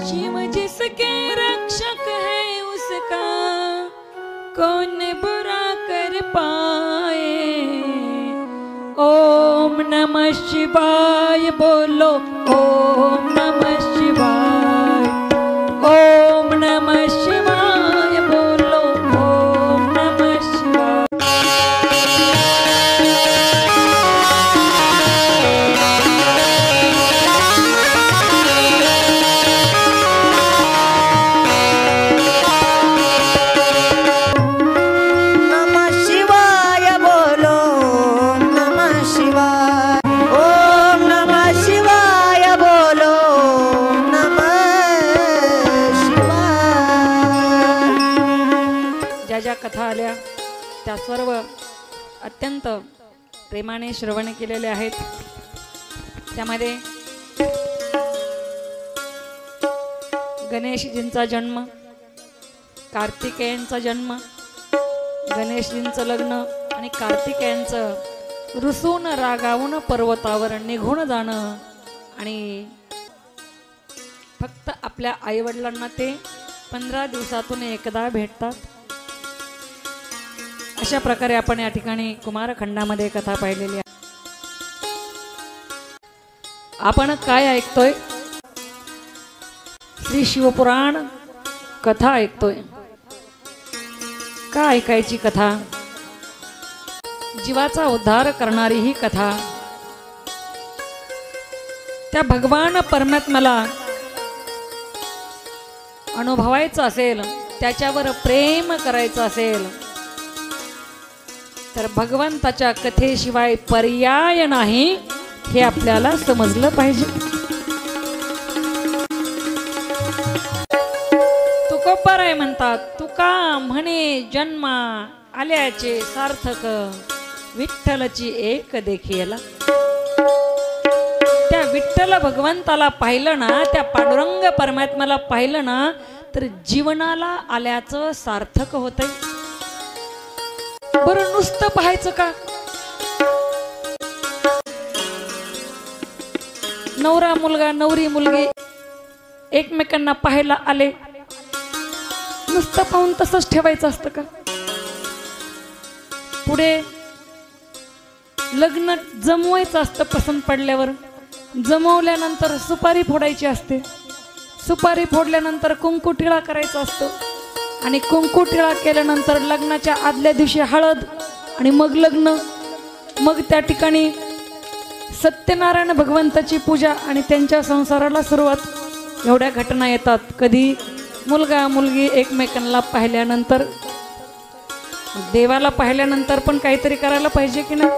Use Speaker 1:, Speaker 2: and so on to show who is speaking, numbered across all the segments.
Speaker 1: शिव जिसके रक्षक है उसका कौन बुरा कर पाए। ओम नमः शिवाय बोलो, ओम नमः शिवाय, ओम नमः शिवाय बोलो, ओम नमः शिवाय। ज्या कथा आल्या त्या सर्व अत्यंत प्रेमाने श्रवण केलेले आहेत। त्यामध्ये गणेशजींचा जन्म, कार्तिकेयांचा जन्म, गणेशजींचं लग्न आणि कार्तिकेयांचं रुसून रागावून पर्वतावर निघून जाणं आणि फक्त आपल्या आईवडिलांना ते 15 दिवसातून एकदा भेटतात। अशा प्रकारे आपण या ठिकाणी कुमारखंडामध्ये कथा पाहिलेली आहे। आपण काय ऐकतोय? श्री शिवपुराण कथा ऐकतोय। का ऐकायची कथा? जीवाचा उद्धार करणारी ही कथा। त्या भगवान परमात्म्याला अनुभवायचं असेल, त्याच्यावर प्रेम करायचं असेल तर भगवंताच्या कथेशिवाय पर्याय नाही, हे आपल्याला समजलं पाहिजे। तुकोबराय म्हणतात, तुका म्हणे जन्मा आल्याचे सार्थक, विठ्ठलची एक देखील। त्या विठ्ठल भगवंताला पाहिलं ना, त्या पांडुरंग परमात्म्याला पाहिलं ना, तर जीवनाला आल्याचं सार्थक होतंय। बरं नुसतं पाहायचं का? नवरा मुलगा नवरी मुलगी एकमेकांना पाहायला आले, नुसतं पाहून तसंच ठेवायचं असतं का? पुढे लग्न जमवायचं असतं। पसंत पडल्यावर जमवल्यानंतर सुपारी फोडायची असते, सुपारी फोडल्यानंतर कुंकू टिळा करायचा असतो आणि कुंकू टिळा केल्यानंतर लग्नाच्या आदल्या दिवशी हळद आणि मग लग्न, मग त्या ठिकाणी सत्यनारायण भगवंताची पूजा आणि त्यांच्या संसाराला सुरुवात। एवढ्या घटना येतात। कधी मुलगा मुलगी एकमेकांना पाहिल्यानंतर, देवाला पाहिल्यानंतर पण काहीतरी करायला पाहिजे की नाही?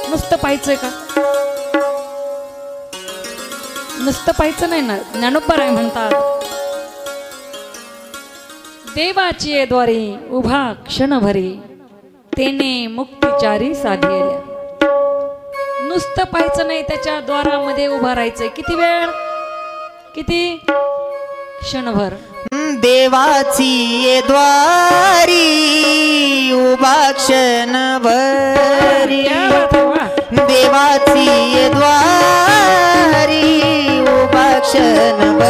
Speaker 1: नुसतं पाहायचंय का? नुसतं पाहायचं नाही ना। ज्ञानोबराय म्हणतात, देवाची द्वारी उभा क्षणभरी, तेने मुक्तिचारी साधिल्या। नुसतं पाहायचं नाही, त्याच्या द्वारामध्ये उभा राहायचंय। किती वेळ? किती? क्षणभर।
Speaker 2: देवाची द्वारी उभा क्षणभरी, देवाची द्वारी उभा क्षणभरी।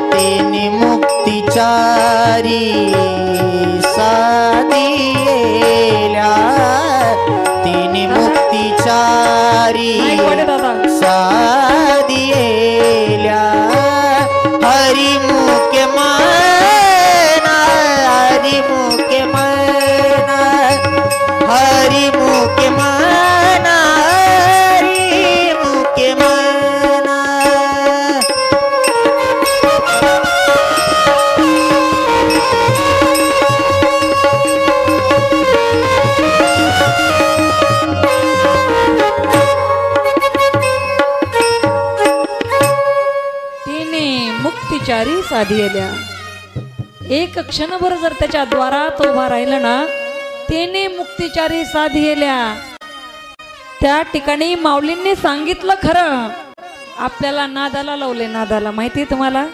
Speaker 2: तिने मुक्तिचारी साधियेल्या, हरी मुख्य मना, हरी मुख्य मना, हरी मुख्य मना, हरी मुख्य मना।
Speaker 1: मुक्तिचारी साधियल्या। एक क्षणभर जर त्याच्या द्वारात उभा राहिला ना, तेने मुक्तिचारी साधियल्या। त्या ठिकाणी माऊलींनी सांगितलं खरं, आपल्याला नादाला लावले, नादाला माहिती आहे तुम्हाला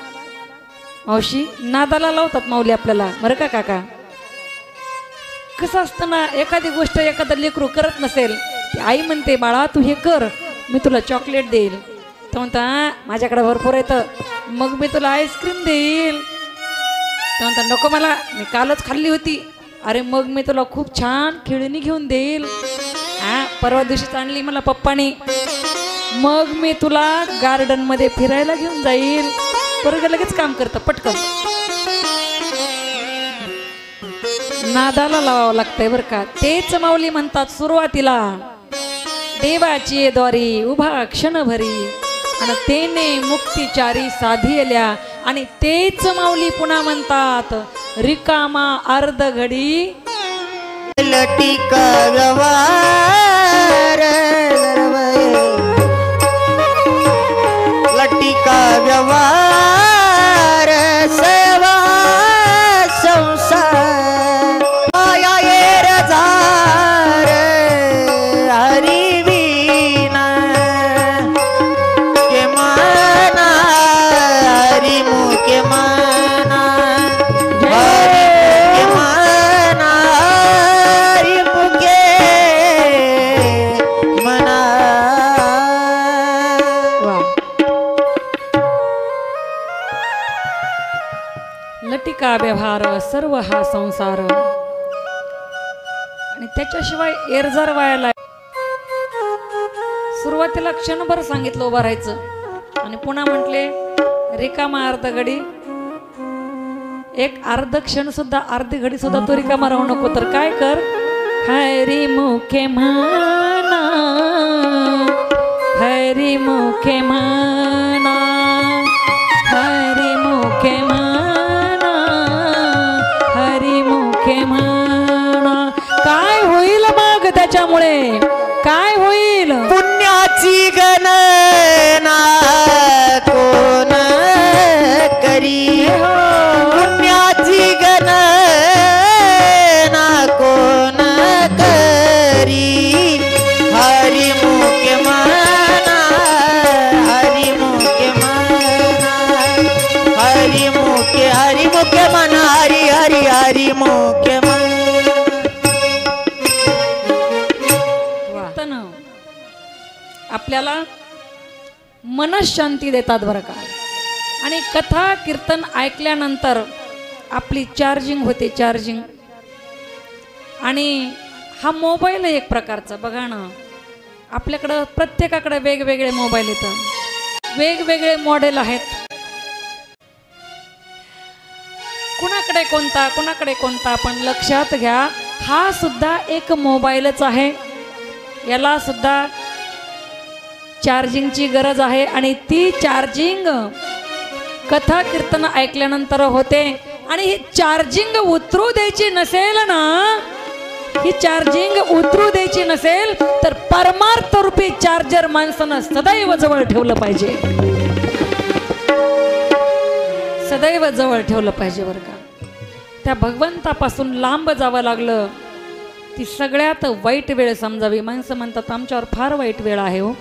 Speaker 1: मावशी, नादाला लावतात माऊली आपल्याला बरं का काका. कसं असतं ना, एखादी गोष्ट एखादं लेकरू करत नसेल, ती आई म्हणते बाळा तू हे कर, मी तुला चॉकलेट देईल. तर म्हणता माझ्याकडे भरपूर येतं, मग मी तुला आईस्क्रीम देईल. तर म्हणता नको मला, मी कालच खाल्ली होती. अरे मग मी तुला खूप छान खेळणी घेऊन देईल. परवा दिवशीच आणली मला पप्पानी. मग मी तुला गार्डन मध्ये फिरायला घेऊन जाईल. पोरगं लगेच काम करतं पटकन. नादाला लावावं लागतंय बरं का. तेच माऊली म्हणतात सुरुवातीला देवाची द्वारी उभा क्षणभरी आणि तेने मुक्तिचारी साधियल्या. आणि तेच माऊली पुन्हा म्हणतात रिकामा अर्ध घडी
Speaker 2: लटिका व्यवहार, लटिका व्यवहार सेवा संसार माया येर झार हरी विना के माना हरी मुके माना हरी माना हरी मुके मना.
Speaker 1: लटिका व्यवहार सर्व हा संसार. आणि त्याच्याशिवाय एरजार वायाला. सुरुवातीला क्षणभर सांगितलं उभं राहायचं आणि पुन्हा म्हटले रिकामा अर्ध घडी. एक अर्ध क्षण सुद्धा, अर्धी घडी सुद्धा तो रिकामा राहू नको. तर काय कर, हरी मुखे म्हणा, हरी मुखे म्हणा, हरी मुखे म्हणा, हरी मुखे म्हणा. काय होईल मग त्याच्यामुळे, काय होईल?
Speaker 2: पुण्याची गणना कोण करी, पुण्याची गणना कोण करी. हरी मुके माना, हरी मुके माना, हरी मुके माना, हरी हरी हरी मुके माना.
Speaker 1: आपल्याला मनशांती देतात बरं का. आणि कथा कीर्तन ऐकल्यानंतर आपली चार्जिंग होते, चार्जिंग. आणि हा मोबाईल एक प्रकारचा बघा ना, आपल्याकडं प्रत्येकाकडे वेगवेगळे मोबाईल येतात, वेगवेगळे मॉडेल आहेत. कुणाकडे कोणता, कुणाकडे कोणता, पण लक्षात घ्या हा सुद्धा एक मोबाईलच आहे. याला सुद्धा चार्जिंगची गरज आहे. आणि ती चार्जिंग कथा कीर्तन ऐकल्यानंतर होते. आणि ही चार्जिंग उतरू द्यायची नसेल ना, ही चार्जिंग उतरू द्यायची नसेल तर परमार्थ रूपी चार्जर माणसानं सदैव जवळ ठेवलं पाहिजे, सदैव जवळ ठेवलं पाहिजे बरं का. त्या भगवंतापासून लांब जावं लागलं ती सगळ्यात वाईट वेळ समजावी. माणसं म्हणतात आमच्यावर फार वाईट वेळ आहे. हो,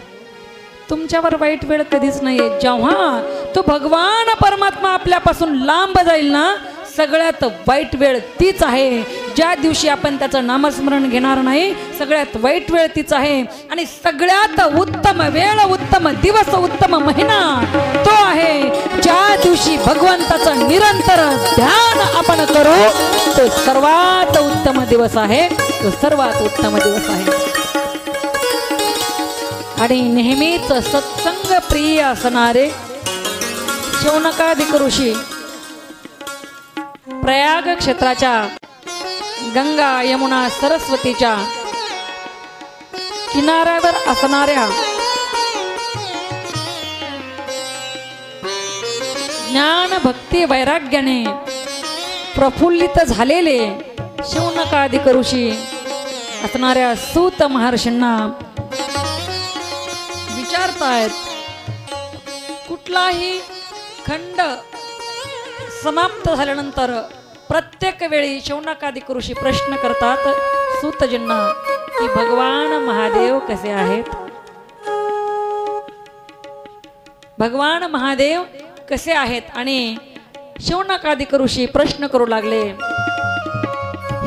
Speaker 1: तुमच्यावर वाईट वेळ कधीच नाहीये. जेव्हा तो भगवान परमात्मा आपल्यापासून लांब जाईल ना, सगळ्यात वाईट वेळ तीच आहे. ज्या दिवशी आपण त्याचं नामस्मरण घेणार नाही, सगळ्यात वाईट वेळ तीच आहे. आणि सगळ्यात उत्तम वेळ, उत्तम दिवस, उत्तम महिना तो आहे ज्या दिवशी भगवंताचं निरंतर ध्यान आपण करू. तो सर्वात उत्तम दिवस आहे, तो सर्वात उत्तम दिवस आहे. आणि नेहमीच सत्संग प्रिय असणारे शौनकादिक ऋषी प्रयाग क्षेत्राच्या गंगा यमुना सरस्वतीच्या किनाऱ्यावर असणाऱ्या ज्ञान भक्ती वैराग्याने प्रफुल्लित झालेले शौनकादिक ऋषी असणाऱ्या सूत महर्षींना विचारतायत. कुठलाही खंड समाप्त झाल्यानंतर प्रत्येक वेळी शौनकादिक ऋषी प्रश्न करतात सूतजींना की भगवान महादेव कसे आहेत. भगवान महादेव कसे आहेत. आणि शौनकादिक ऋषी प्रश्न करू लागले,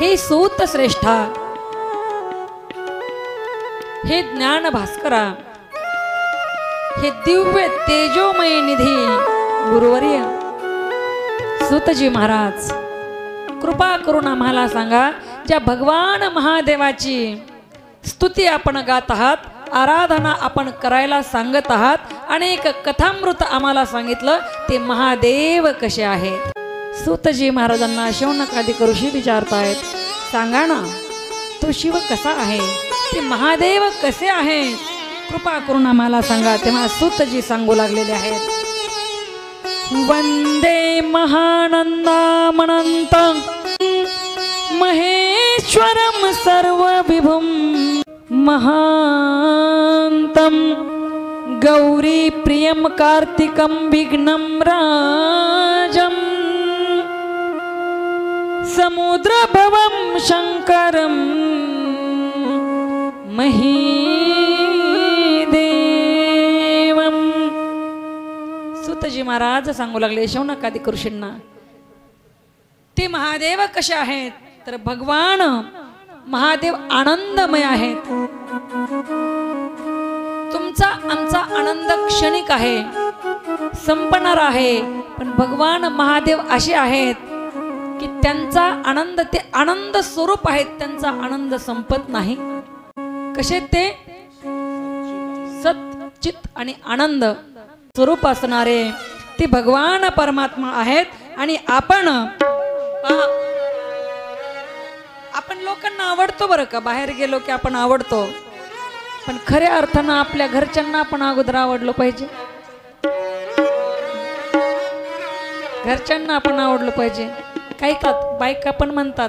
Speaker 1: हे सूत श्रेष्ठा, हे ज्ञान भास्करा, हे दिव्य तेजोमय निधी गुरुवर्य सूतजी महाराज, कृपा करून आम्हाला सांगा, ज्या भगवान महादेवाची स्तुती आपण गात आहात, आराधना आपण करायला सांगत आहात, अनेक कथामृत आम्हाला सांगितलं, ते महादेव कसे आहेत. सूतजी महाराजांना शौनकादिक ऋषी विचारतायत, सांगा ना तो शिव कसा आहे, ते महादेव कसे आहेत, कृपा करून आम्हाला सांगा. तेव्हा सूतजी सांगू लागलेले आहेत, वंदे महानंदामनंत महेश्वरम सर्वविभुम महांतम गौरी प्रियम कार्तिकम विघ्नं राजम समुद्रभवं शंकरम महीदेवम. सूतजी महाराज सांगू लागले शौनकादिक ऋषींना, ते महादेव कसे आहेत, तर भगवान महादेव आनंदमय आहेत. तुमचा आमचा आनंद क्षणिक आहे, संपणार आहे, पण भगवान महादेव असे आहेत की त्यांचा आनंद, ते आनंद स्वरूप आहेत, त्यांचा आनंद संपत नाही. कसे ते सच्चित आणि आनंद स्वरूप असणारे ते भगवान परमात्मा आहेत. आणि आपण लोकांना आवडतो बरं का, बाहेर गेलो की आपण आवडतो, पण खऱ्या अर्थानं आपल्या घरच्यांना आपण अगोदर आवडलो पाहिजे. घरच्यांना आपण आवडलो पाहिजे. काही बायका पण म्हणतात,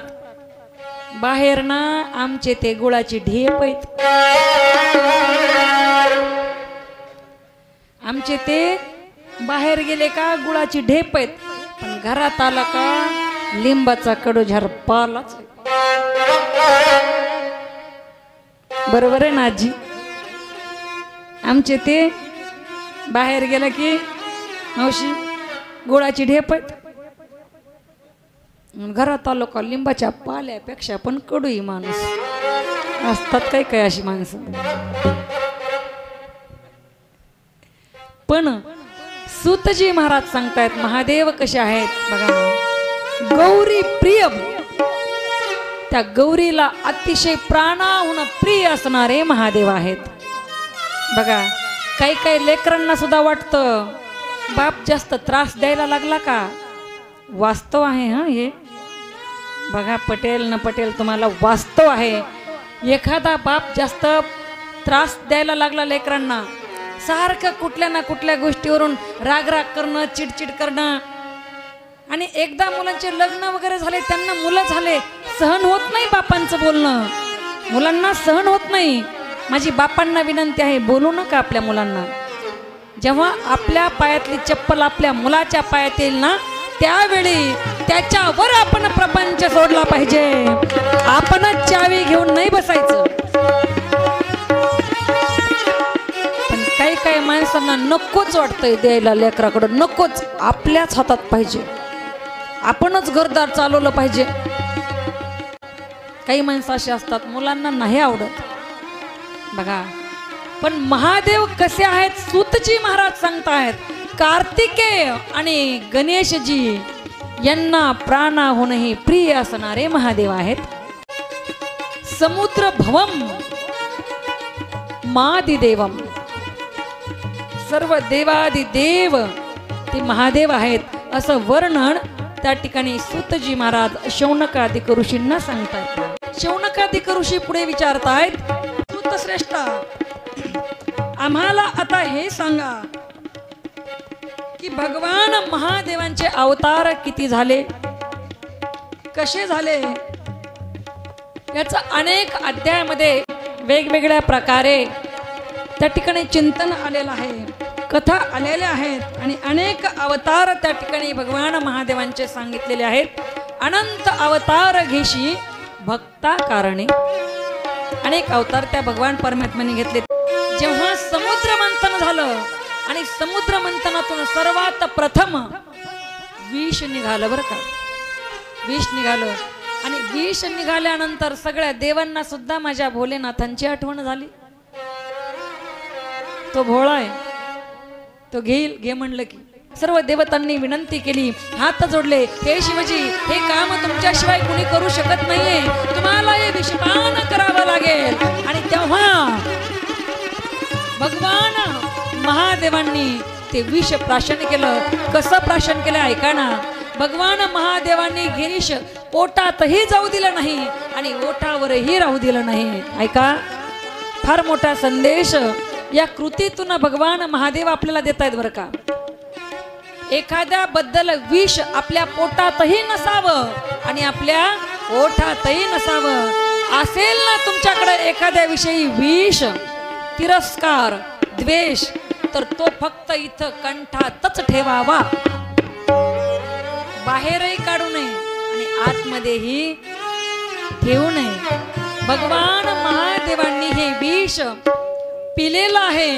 Speaker 1: बाहेर ना आमचे ते गुळाची ढेप आहेत, आमचे ते बाहेर गेले का गुळाची ढेप आहेत, पण घरात आला का लिंबाचा कडूझार पालाच. बरोबर आहे ना आजी, आमचे ते बाहेर गेलं की मावशी गुळाची ढेप आहेत, घरात आलो का लिंबाच्या पाल्यापेक्षा पण कडूही माणूस असतात. काही काही अशी माणसं. पण सूतजी महाराज सांगतायत महादेव कसे आहेत बघा ना. गौरी प्रियम, त्या गौरीला अतिशय प्राणाहून प्रिय असणारे महादेव आहेत. बघा काही काही लेकरांना सुद्धा वाटतं बाप जास्त त्रास द्यायला लागला का. वास्तव आहे हा हे, बघा पटेल न पटेल तुम्हाला वास्तव आहे. एखादा बाप जास्त त्रास द्यायला लागला लेकरांना, सारखं कुठल्या ना कुठल्या गोष्टीवरून रागराग करणं, चिडचिड करणं, आणि एकदा मुलांचे लग्न वगैरे झाले, त्यांना मुलं झाले, सहन होत नाही बापांचं बोलणं, मुलांना सहन होत नाही. माझी बापांना विनंती आहे, बोलू नका आपल्या मुलांना. जेव्हा आपल्या पायातली चप्पल आपल्या मुलाच्या पायात येईल ना, त्यावेळी त्याच्यावर आपण प्रपंच सोडला पाहिजे. आपणच चावी घेऊन नाही बसायचं. पण काही काही माणसांना नकोच वाटतंय द्यायला लेकराकडं, नकोच, आपल्याच हातात पाहिजे, आपणच घरदार चालवलं पाहिजे. काही माणसं अशी असतात मुलांना नाही आवडत बघा. पण महादेव कसे आहेत सूतजी महाराज सांगतायत. कार्तिकेय आणि गणेशजी यांना प्राणाहूनही प्रिय असणारे महादेव आहेत. समुद्र भवम मादिदेवम, सर्व देवादिदेव ते महादेव आहेत असं वर्णन त्या ठिकाणी सूतजी महाराज शौनकादिक ऋषींना सांगतात. शौनकादिक ऋषी पुढे विचारतायत, सूतश्रेष्ठा आम्हाला आता हे सांगा की भगवान महादेवांचे अवतार किती झाले, कसे झाले. याचा अनेक अध्यायामध्ये वेगवेगळ्या प्रकारे त्या ठिकाणी चिंतन आलेलं आहे, कथा आलेल्या आहेत, आणि अनेक अवतार त्या ठिकाणी भगवान महादेवांचे सांगितलेले आहेत. अनंत अवतार घेशी भक्ता कारणे, अनेक अवतार त्या भगवान परमात्म्याने घेतले. जेव्हा समुद्र मंथन झालं, आणि समुद्र मंथनातून सर्वात प्रथम विष निघालं बरं का. विष निघालं आणि विष निघाल्यानंतर सगळ्या देवांना सुद्धा माझ्या भोलेनाथांची आठवण झाली. तो भोळा आहे, तो घेईल घे म्हणलं की. सर्व देवतांनी विनंती केली, हात जोडले, हे शिवजी हे काम तुमच्याशिवाय कुणी करू शकत नाहीये, तुम्हाला हे विषपान करावं लागेल. आणि तेव्हा भगवान महादेवांनी ते विष प्राशन केलं. कसं प्राशन केलं ऐका ना. भगवान महादेवांनी गिरीश पोटातही जाऊ दिलं नाही आणि ओठावरही राहू दिलं नाही. ऐका, फार मोठा संदेश या कृतीतून भगवान महादेव आपल्याला देत आहेत बरं का. एखाद्या बद्दल विष आपल्या पोटातही नसावं आणि आपल्या ओठातही नसावं. असेल ना तुमच्याकडे एखाद्या विषयी विष, तिरस्कार, द्वेष, तर तो फक्त इथं कंठातच ठेवावा, बाहेरही काढू नये आणि आतमध्येही ठेवू नये. भगवान महादेवांनी हे विष पिलेलं आहे,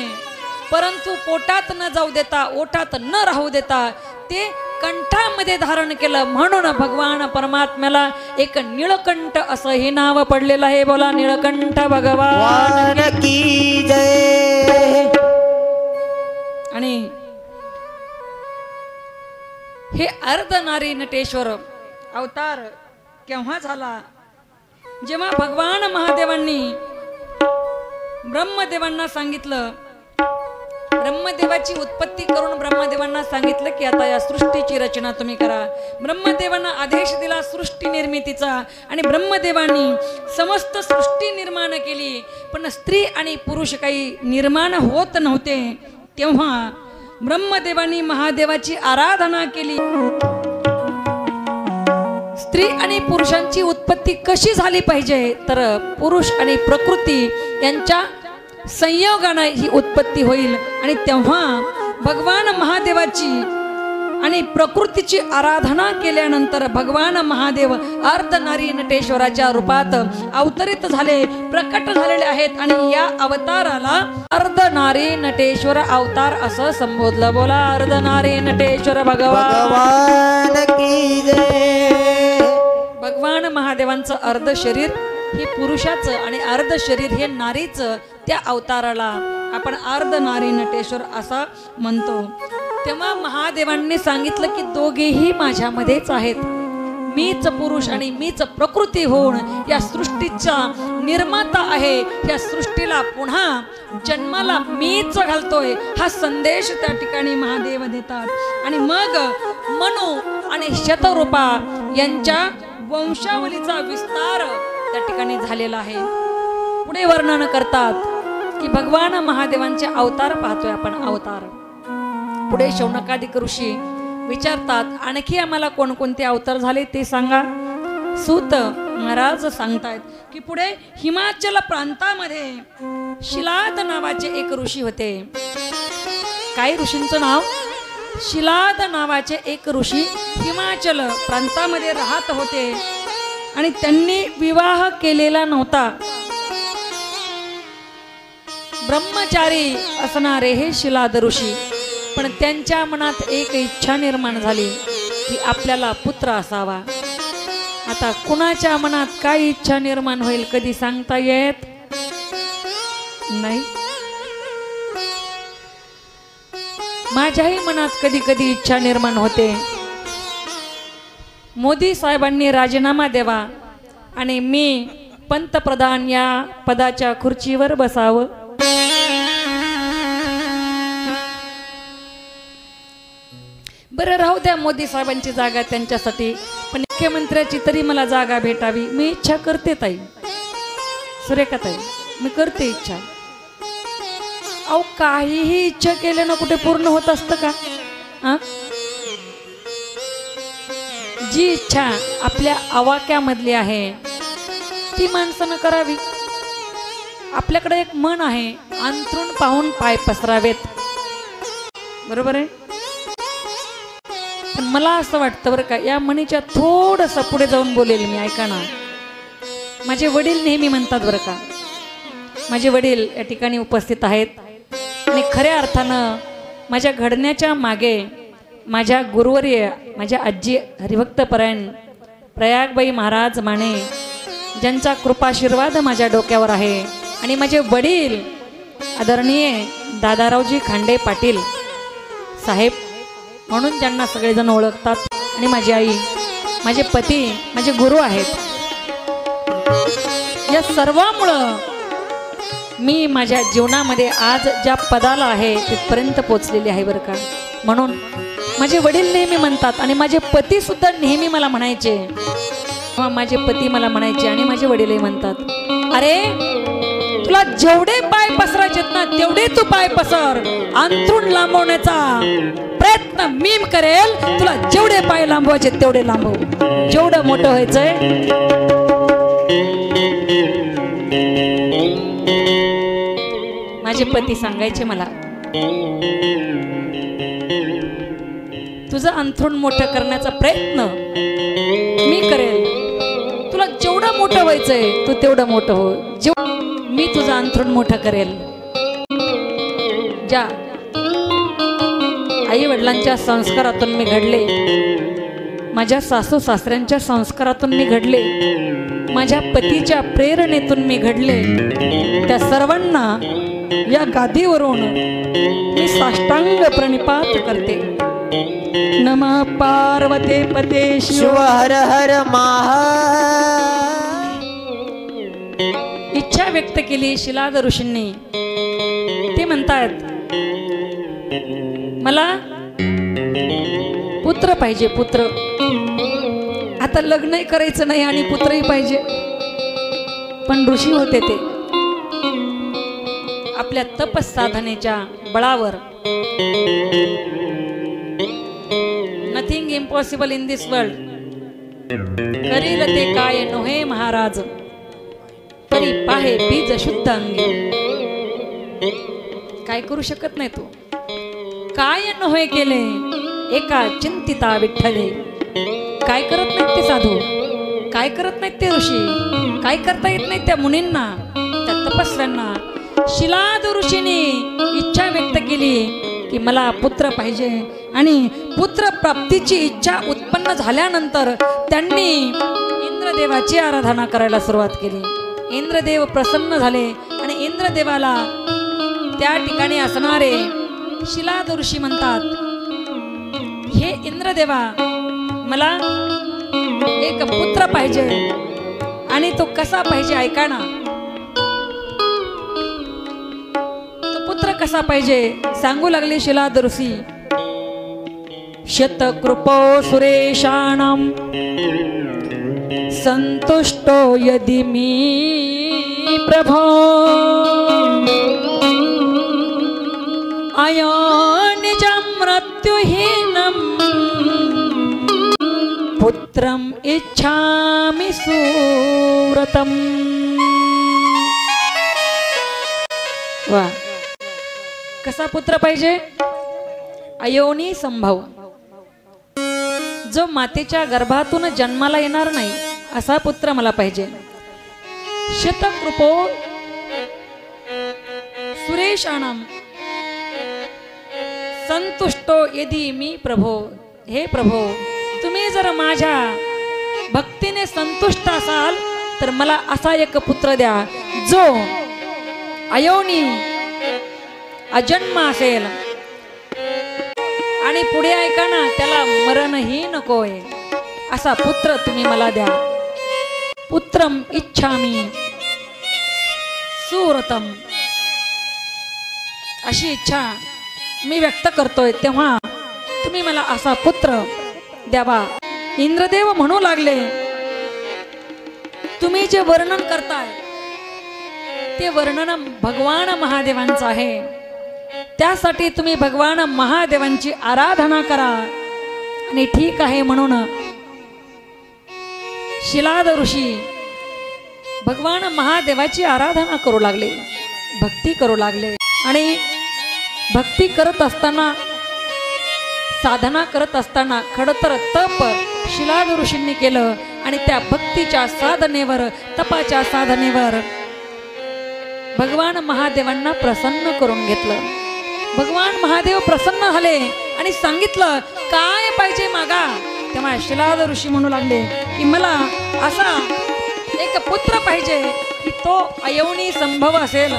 Speaker 1: परंतु पोटात न जाऊ देता, ओठात न राहू देता ते कंठामध्ये धारण केलं. म्हणून भगवान परमात्म्याला एक निळकंठ असं हे नाव पडलेलं आहे. बोला निळकंठ भगवान
Speaker 2: की जय.
Speaker 1: आणि हे अर्धनारी नटेश्वर अवतार केव्हा झाला, जेव्हा भगवान महादेवांनी ब्रह्मदेवांना सांगितलं, ब्रह्मदेवाची उत्पत्ती करून ब्रह्मदेवांना सांगितलं की आता या सृष्टीची रचना तुम्ही करा. ब्रह्मदेवांना आदेश दिला सृष्टी निर्मितीचा आणि ब्रह्मदेवांनी समस्त सृष्टी निर्माण केली. पण स्त्री आणि पुरुष काही निर्माण होत नव्हते. तेव्हा ब्रह्मदेवांनी महादेवाची आराधना केली. स्त्री आणि पुरुषांची उत्पत्ती कशी झाली पाहिजे, तर पुरुष आणि प्रकृती यांच्या संयोगाने ही उत्पत्ती होईल. आणि तेव्हा भगवान महादेवाची आणि प्रकृतीची आराधना केल्यानंतर भगवान महादेव अर्धनारी नटेश्वराच्या रूपात अवतरित झाले, प्रकट झालेले आहेत. आणि या अवताराला अर्धनारी नटेश्वर अवतार असं संबोधलं. बोला अर्धनारी नटेश्वर भगवान
Speaker 2: की जय.
Speaker 1: भगवान महादेवांचं अर्ध शरीर हे पुरुषाचं आणि अर्ध शरीर हे नारीचं, त्या अवताराला आपण अर्धनारी नटेश्वर असं म्हणतो. तेव्हा महादेवांनी सांगितलं की दोघेही माझ्यामध्येच आहेत. मीच पुरुष आणि मीच प्रकृती होऊन या सृष्टीचा निर्माता आहे. या सृष्टीला पुन्हा जन्माला मीच घालतोय, हा संदेश त्या ठिकाणी महादेव देतात. आणि मग मनु आणि शतरूपा यांच्या वंशावलीचा विस्तार त्या ठिकाणी झालेला आहे. पुढे वर्णन करतात की भगवान महादेवांचे अवतार पाहतोय आपण. अवतार पुढे शौनकादिक ऋषी विचारतात, आणखी आम्हाला कोणकोणते अवतार झाले ते सांगा. सूत महाराज सांगतायत की पुढे हिमाचल प्रांतामध्ये शिलाद नावाचे एक ऋषी होते. काय ऋषींचं नाव? शिलाद नावाचे एक ऋषी हिमाचल प्रांतामध्ये राहत होते आणि त्यांनी विवाह केलेला नव्हता. ब्रह्मचारी असणारे हे शिलाद ऋषी, पण त्यांच्या मनात एक इच्छा निर्माण झाली की आपल्याला पुत्र असावा. आता कुणाच्या मनात काय इच्छा निर्माण होईल कधी सांगता येत नाही. माझ्याही मनात कधी कधी इच्छा निर्माण होते, मोदी साहेबांनी राजीनामा द्यावा आणि मी पंतप्रधान या पदाच्या खुर्चीवर बसावं. बरं राहू द्या मोदी साहेबांची जागा त्यांच्यासाठी, पण मुख्यमंत्र्याची तरी मला जागा भेटावी. मी इच्छा करते ताई, सुरेखा ताई, मी करते इच्छा. अहो काहीही इच्छा केल्यानं कुठे पूर्ण होत असतं का? जी इच्छा आपल्या आवाक्यामधली आहे ती माणसानं करावी. आपल्याकडे एक मन आहे, अंथरूण पाहून पाय पसरावेत, बरोबर आहे. पण मला असं वाटतं बरं का, या म्हणीच्या थोडंसं पुढे जाऊन बोलेल मी. ऐका ना, माझे वडील नेहमी म्हणतात बरं का, माझे वडील या ठिकाणी उपस्थित आहेत आणि खऱ्या अर्थानं माझ्या घडण्याच्या मागे माझ्या गुरुवर्य माझ्या आजी हरिभक्तपरायण प्रयागबाई महाराज माने ज्यांचा कृपाशीर्वाद माझ्या डोक्यावर आहे आणि माझे वडील आदरणीय दादारावजी खांडे पाटील साहेब म्हणून ज्यांना सगळेजण ओळखतात आणि माझी आई माझे पती माझे गुरु आहेत. या सर्वामुळं मी माझ्या जीवनामध्ये आज ज्या पदाला आहे तिथपर्यंत पोचलेली आहे बरं का. म्हणून माझे वडील नेहमी म्हणतात आणि माझे पती सुद्धा नेहमी मला म्हणायचे, माझे पती मला म्हणायचे आणि माझे वडीलही म्हणतात, अरे तुला जेवढे पाय पसरायचेत ना तेवढे तू पाय पसर, अंथरूण लांबवण्याचा प्रयत्न मी करेल, तुला जेवढे पाय लांबवायचे तेवढे लांबव, जेवढं मोठं व्हायचंय. माझे पती सांगायचे मला, तुझं अंथरूण मोठं करण्याचा प्रयत्न मी करेल, तुला जेवढं मोठं व्हायचंय तू तेवढं मोठं हो, मी तुझं अंथरूण मोठं करेल. ज्या आई वडिलांच्या संस्कारातून मी घडले, माझ्या सासू सासऱ्यांच्या संस्कारातून मी घडले, माझ्या पतीच्या प्रेरणेतून मी घडले, त्या सर्वांना या गादीवरून मी साष्टांग प्रणिपात करते. नमः पार्वते पते
Speaker 2: शिव हर हर महा.
Speaker 1: इच्छा व्यक्त केली शिलाद ऋषींनी. ते म्हणतात, मला पुत्र पाहिजे, पुत्र. आता लग्नही करायचं नाही आणि पुत्रही पाहिजे. पण ऋषी होते ते आपल्या तपस साधनेच्या बळावर. Nothing impossible in this world. करील ते काय नोहे महाराज, तरी पाहे बीज शुद्ध अंगी. काय करू शकत नाही तू, काय नोहे केले एका चिंतिता विठ्ठले. काय करत नाहीत ते साधू, काय करत नाहीत ते ऋषी, काय करता येत नाही त्या मुनींना, त्या तपस्व्यांना. शिलाद ऋषीने इच्छा व्यक्त केली की मला पुत्र पाहिजे आणि पुत्र प्राप्तीची इच्छा उत्पन्न झाल्यानंतर त्यांनी इंद्रदेवाची आराधना करायला सुरुवात केली. इंद्रदेव प्रसन्न झाले आणि इंद्रदेवाला त्या ठिकाणी असणारे शिलाद ऋषी म्हणतात, हे इंद्रदेवा, मला एक पुत्र पाहिजे आणि तो कसा पाहिजे ऐका ना. तो पुत्र कसा पाहिजे सांगू लागले शिलाद ऋषी. शतकृपो सुरेशाणाम संतुष्टो यदि मी प्रभो अयो निजं मृत्युहीनं पुत्रम इच्छामि सुव्रतम. वा, कसा पुत्र पाहिजे? अयोनी संभव, जो मातेच्या गर्भातून जन्माला येणार नाही असा पुत्र मला पाहिजे. शतकृपो सुरेशाणाम संतुष्टो यदि मी प्रभो. हे प्रभो, तुम्ही जर माझ्या भक्तीने संतुष्ट असाल तर मला असा एक पुत्र द्या जो अयोनी अजन्म असेल आणि पुढे ऐका ना, त्याला मरणही नकोय असा पुत्र तुम्ही मला द्या. पुत्रम इच्छामि सुव्रतम, अशी इच्छा मी व्यक्त करतोय, तेव्हा तुम्ही मला असा पुत्र द्यावा. इंद्रदेव म्हणू लागले, तुम्ही जे वर्णन करताय ते वर्णन भगवान महादेवांचं आहे, त्यासाठी तुम्ही भगवान महादेवांची आराधना करा. आणि ठीक आहे म्हणून शिलाद ऋषी भगवान महादेवाची आराधना करू लागले, भक्ती करू लागले. आणि भक्ती करत असताना, साधना करत असताना खरं तर तप शिलाद ऋषींनी केलं आणि त्या भक्तीच्या साधनेवर, तपाच्या साधनेवर भगवान महादेवांना प्रसन्न करून घेतलं. भगवान महादेव प्रसन्न झाले आणि सांगितलं काय पाहिजे मागा. तेव्हा शिलाद ऋषी म्हणू लागले की मला असा एक पुत्र पाहिजे की तो अयवनी संभव असेल,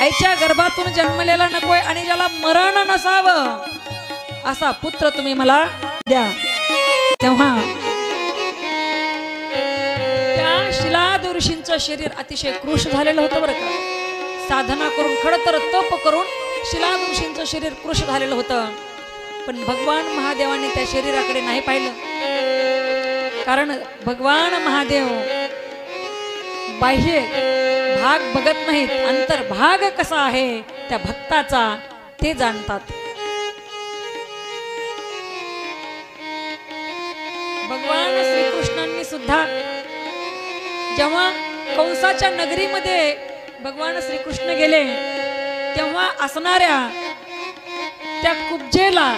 Speaker 1: आईच्या गर्भातून जन्मलेला नकोय आणि ज्याला मरण नसावं असा पुत्र तुम्ही मला द्या. तेव्हा त्या शिलाद ऋषींचं शरीर अतिशय कृश झालेलं होतं बरं का. साधना करून खरं तर तप करून शिलाद ऋषींचं शरीर कृश झालेलं होतं. पण भगवान महादेवाने त्या शरीराकडे नाही पाहिलं, कारण भगवान महादेव बाह्य भाग बघत नाहीत, अंतर्भाग कसा आहे त्या भक्ताचा ते जाणतात. भगवान श्रीकृष्णांनी सुद्धा जेव्हा कंसाच्या नगरीमध्ये भगवान श्रीकृष्ण गेले तेव्हा असणाऱ्या त्या कुब्जेला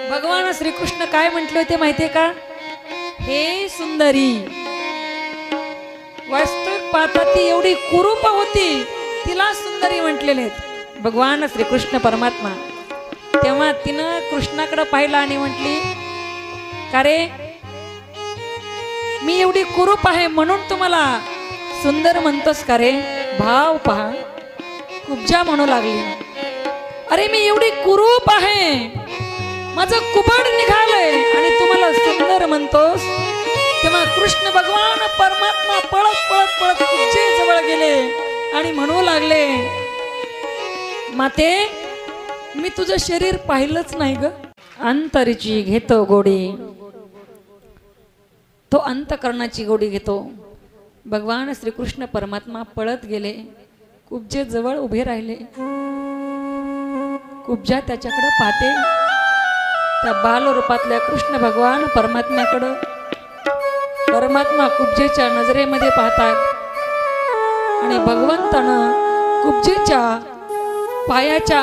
Speaker 1: भगवान श्रीकृष्ण काय म्हटले होते माहितीये का? हे सुंदरी. वास्तविक पाहता ती एवढी कुरूप होती, तिला सुंदरी म्हटलेले भगवान श्रीकृष्ण परमात्मा. तेव्हा तिनं कृष्णाकडे पाहिलं आणि म्हटली का रे, मी एवढी कुरूप आहे म्हणून तुम्हाला सुंदर म्हणतोस का रे? भाव पहा, कुब्जा म्हणू लागली, अरे मी एवढी कुरूप आहे, माझं कुबड निघालंय आणि तुम्हाला सुंदर म्हणतोस. तेव्हा कृष्ण भगवान परमात्मा पळत पळत पळत कुब्जे जवळ गेले आणि म्हणू लागले, माते मी तुझं शरीर पाहिलंच नाही ग. अंतरीची घेतो गोडी, तो अंतकरणाची गोडी घेतो. भगवान श्रीकृष्ण परमात्मा पळत गेले, कुब्जे जवळ उभे राहिले. कुब्जा त्याच्याकडे पाहते, त्या बाल रूपातल्या कृष्ण भगवान परमात्म्याकडं. परमात्मा कुब्जेच्या नजरेमध्ये पाहतात आणि भगवंतानं कुब्जेच्या पायाच्या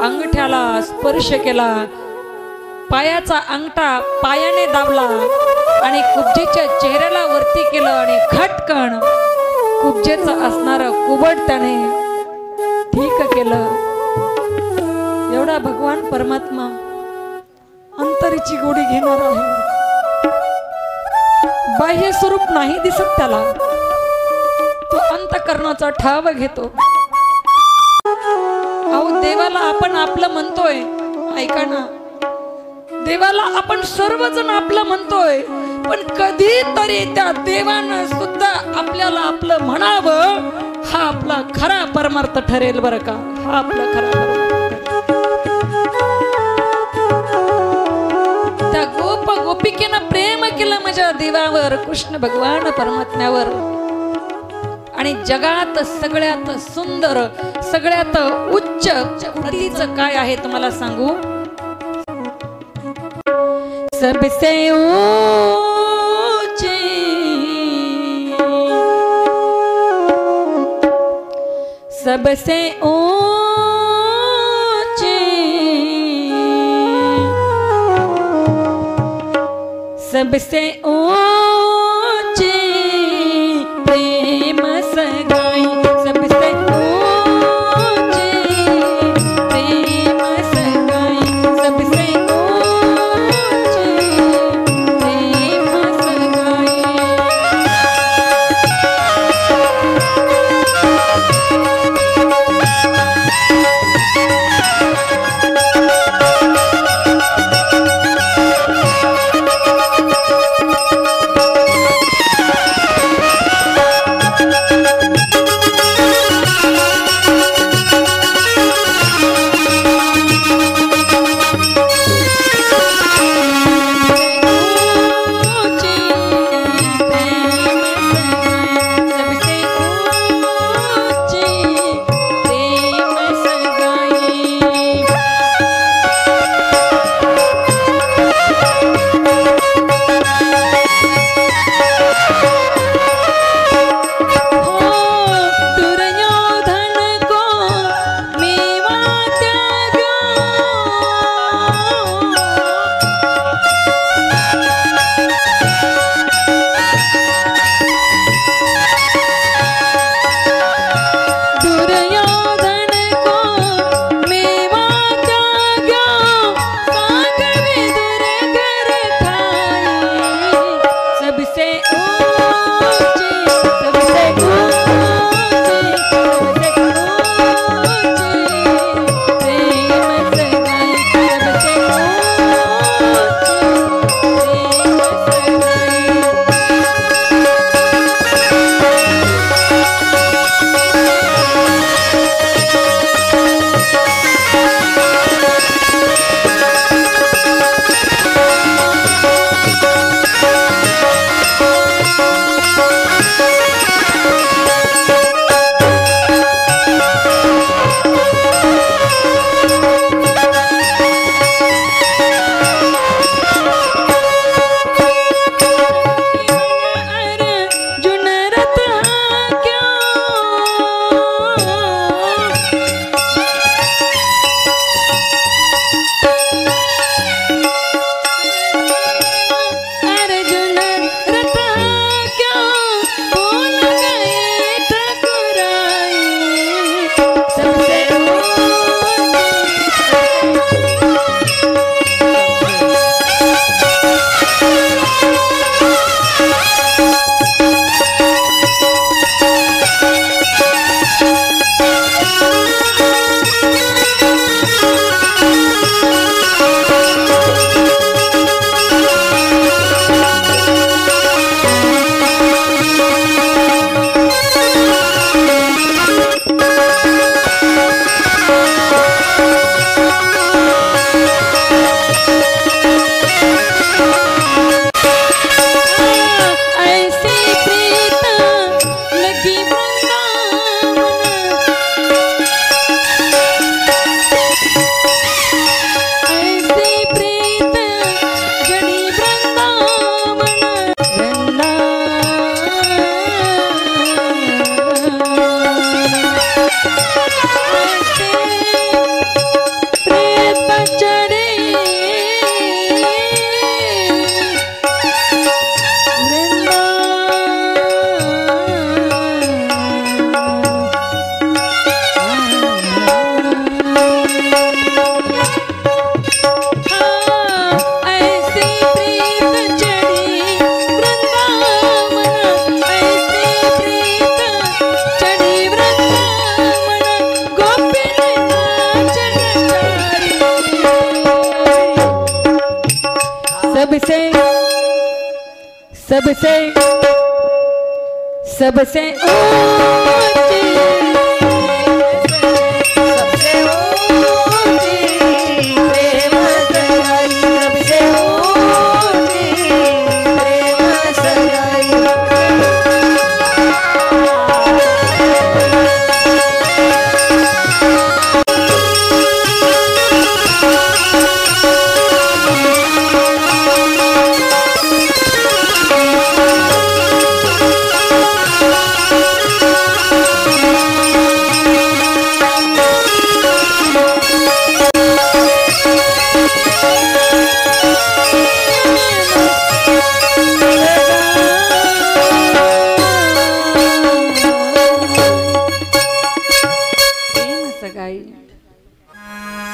Speaker 1: अंगठ्याला स्पर्श केला, पायाचा अंगठा पायाने दाबला आणि कुब्जेच्या चेहऱ्याला वरती केलं आणि खटकन कुब्जेचं असणारं कुबड त्याने ठीक केलं. एवढा भगवान परमात्मा अंतरीची गोडी घेणार आहे. बाह्य स्वरूप नाही दिसत त्याला, तो अंतकरणाचा ठाव घेतो. अहो देवाला आपण आपलं म्हणतोय, ऐका ना, देवाला आपण सर्वजण आपलं म्हणतोय, पण कधीतरी त्या देवानं सुद्धा आपल्याला आपलं म्हणावं, हा आपला खरा परमार्थ ठरेल बरं का. हा आपला खरा परमार्थ. त्या गोप गोपिकेनं प्रेम केलं माझ्या देवावर, कृष्ण भगवान परमात्म्यावर. आणि जगात सगळ्यात सुंदर, सगळ्यात उच्च प्रतीचं काय आहे तुम्हाला सांगू? सबसे ऊंची, सबसे ऊंची, सबसे ऊंची प्रेम सगाई, सबसे ऊंची प्रेम सगाई, सबसे ऊंची प्रेम सगाई. सबसे सबसे सबसे ऊंची
Speaker 2: सबसे ऊंची प्रेम सगाई सबसे ऊंची प्रेम सगाई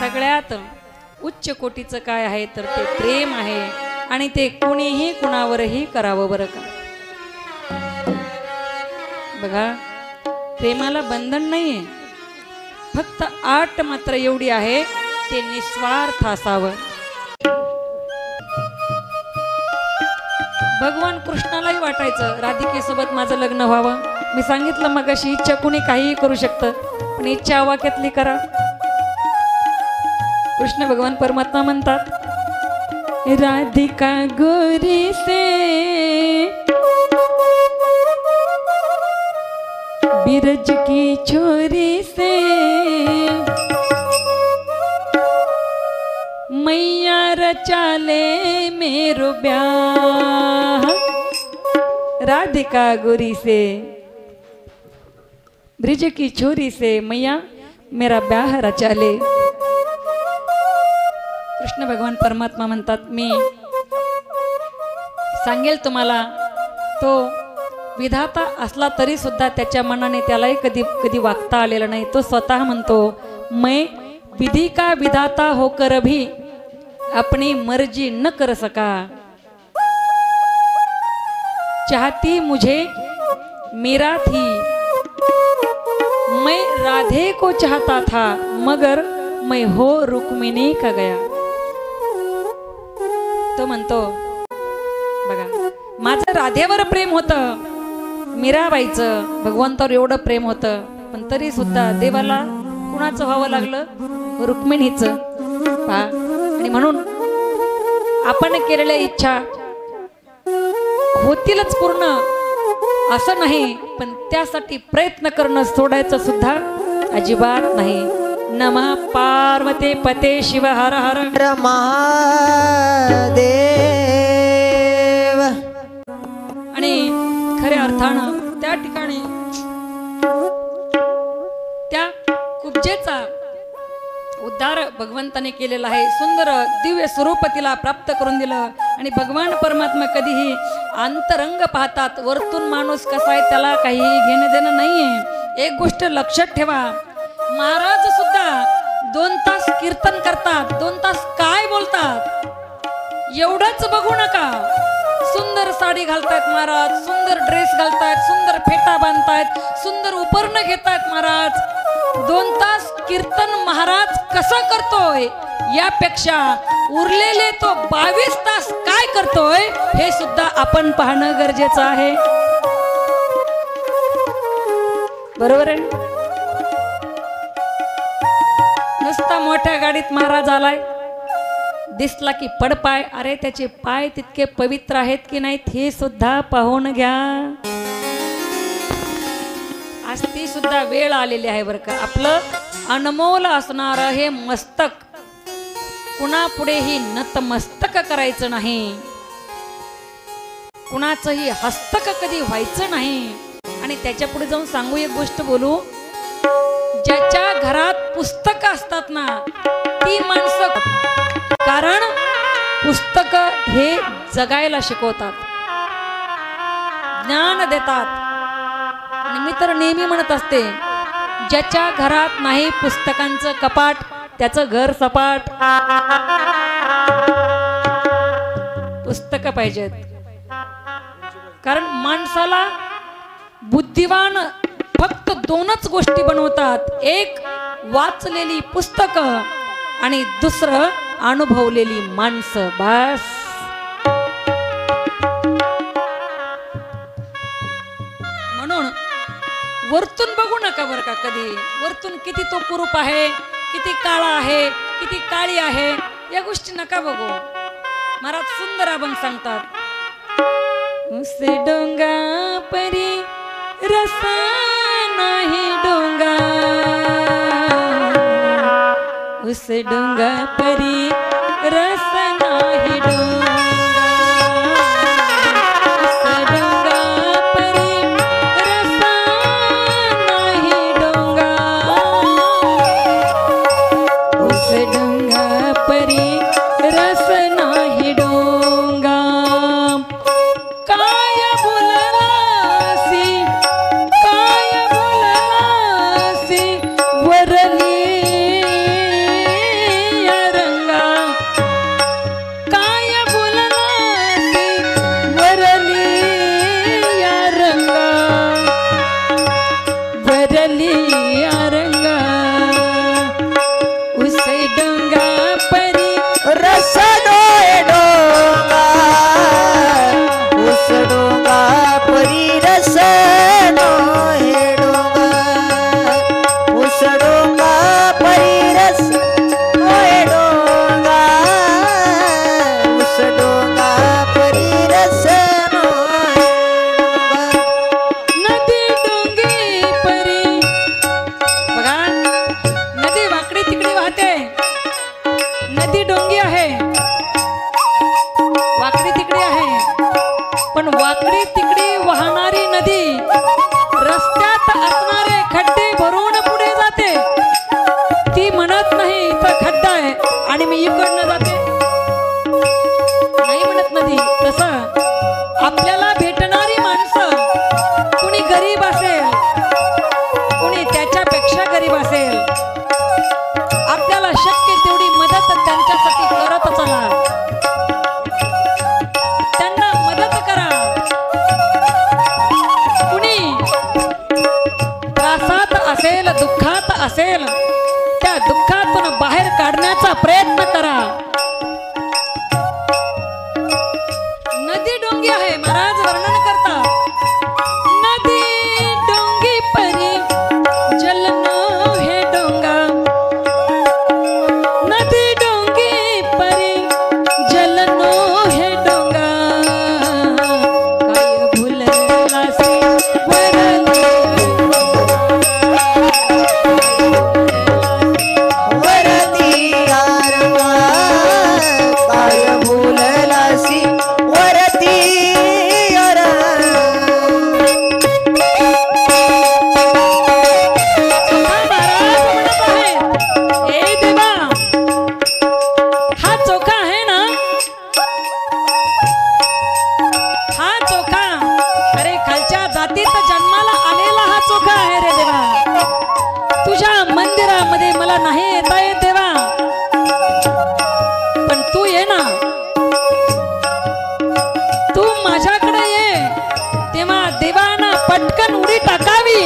Speaker 1: सगळ्यात उच्च कोटीचं काय आहे तर ते प्रेम आहे आणि ते कुणीही कुणावरही करावं बरं का. बघा प्रेमाला बंधन नाहीये, फक्त आट मात्र एवढी आहे ते निस्वार्थ असावं. भगवान कृष्णालाही वाटायचं राधिकेसोबत माझं लग्न व्हावं. मी सांगितलं मग अशी इच्छा कुणी काहीही करू शकतं, पण इच्छा आवाक्यातली करा. कृष्ण भगवान परमात्मा म्हणतात राधिका गोरी से बिरज की छोरी से मैया रचाले मेरो ब्याह. राधिका गोरी से ब्रिज की छोरी से मैया मेरा ब्याह रचाले. कृष्ण भगवान परमात्मा म्हणतात मी सांगेल तुम्हाला, तो विधाता असला तरी सुद्धा त्याच्या मनाने त्यालाही कधी कधी वागता आलेलं नाही. तो स्वतः म्हणतो मैं विधि का विधाता होकर भी अपनी मर्जी न कर सका. चाहती मुझे मीरा थी, मैं राधे को चाहता था मगर मैं हो रुक्मिणी का गया. तो म्हणतो बघा माझं राधेवर प्रेम होतं, मीराबाईचं भगवंतावर एवढं प्रेम होतं, पण तरी सुद्धा देवाला कुणाचं व्हावं लागलं, रुक्मिणीचं. पहा आणि म्हणून आपण केलेल्या इच्छा होतीलच पूर्ण असं नाही, पण त्यासाठी प्रयत्न करणं सोडायचं सुद्धा अजिबात नाही. नमः पार्वती पते शिव हर हर
Speaker 2: महादेव.
Speaker 1: आणि खऱ्या अर्थानं त्या ठिकाणी त्या कुब्जेचा उद्धार भगवंताने केलेला आहे. सुंदर दिव्य स्वरूप तिला प्राप्त करून दिलं. आणि भगवान परमात्मा कधीही अंतरंग पाहतात, वरतून माणूस कसा आहे त्याला काही घेणं देणं नाहीये. एक गोष्ट लक्षात ठेवा, महाराज सुद्धा 2 तास कीर्तन करतात, 2 तास काय बोलतात एवढंच बघू नका. सुंदर साडी घालतायत महाराज, सुंदर ड्रेस घालतायत, सुंदर फेटा बांधतायत, सुंदर उपरणं घेतायत महाराज. 2 तास कीर्तन महाराज कसं करतोय यापेक्षा उरलेले तो 22 तास काय करतोय हे सुद्धा आपण पाहणं गरजेचं आहे. बरोबर आहे. नुसता मोठ्या गाडीत महाराज आलाय, दिसला की पडपाय, अरे त्याचे पाय तितके पवित्र आहेत की नाहीत हे सुद्धा पाहून घ्या. आज ती सुद्धा वेळ आलेली आहे बरं का. आपलं अनमोल असणारं हे मस्तक कुणापुढेही नतमस्तक करायचं नाही, कुणाचंही हस्तक कधी व्हायचं नाही. आणि त्याच्या पुढे जाऊन सांगू एक गोष्ट बोलू, ज्याच्या घरात पुस्तक असतात ना ती माणसं, कारण पुस्तक हे जगायला शिकवतात, ज्ञान देतात. आणि मी तर नेहमी म्हणत असते, ज्याच्या घरात नाही पुस्तकांचं कपाट त्याचं घर सपाट. पुस्तक पाहिजेत, कारण माणसाला बुद्धिवान फक्त 2च गोष्टी बनवतात, एक वाचलेली पुस्तकं आणि दुसरं अनुभवलेली माणसं. बस वरतून बघू नका बरं का कधी. वरतून किती तो कुरूप आहे, किती काळा आहे, किती काळी आहे, या गोष्टी नका बघू. महाराज सुंदर अभंग सांगतात. उस डोंगा परी रसा नाही डोंगा, उस डोंगा परी रस नाही डोंगा, उस डोंगा परी रस नाही डोंगा, उस डोंगा परी रस नाही डोंगा. काय बोललासी, काय बोललासी वरली या रंगा, काय बोललासी वरली या रंगा, वरली या रंगा, उसे डोंगा परी
Speaker 2: रस डोळे डोंगा, उस डोंगा परी रस डोळे डोंगा, उस डोंगा परी रस डोळे डोंगा, उस डोंगा परी रस डोळे डोंगा.
Speaker 1: नदी डोंगी परी. बघा नदी वाकडी तिकडी वाहते, नदी डोंगी आहे, वाकडी तिकडी आहे, पण वाकडी तिकडी वाहणारी नदी रस्त्यात असणारे खड्डे भरून पुढे जाते. ती म्हणत नाही इथं खड्डा आहे आणि मी इकडनं जाते, नाही म्हणत नदी. तसं आपल्याला भेटणारी माणसं कुणी गरीब असेल, कुणी त्याच्यापेक्षा गरीब असेल, आपल्याला शक्य तेवढी मदत त्यांच्यासाठी करत चला, त्यांना मदत करा. कुणी त्रासात असेल, दुःखात असेल, त्या दुःखातून बाहेर काढण्याचा प्रयत्न करा. नदी डोंगी आहे, महाराज वर्णन करतात. नदी डोंगी परी जलनो हे डोंगा, नदी डोंगी परी जलनो हे डोंगा, काय भुललासी वरली
Speaker 2: वरती या रंगा, काय भुललासी वरती या रंगा.
Speaker 1: महाराज म्हणत आहेत, ए देवा हा चोखा आहे ना, हा चोखा, अरे खालच्या जातीत जन्माला आलेला हा चोखा आहे रे देवा. तुझ्या मंदिरामध्ये मला नाही येता येत देवा, पण तू ये ना, तू माझ्याकडे ये. तेव्हा देवाना पटकन उडी टाकावी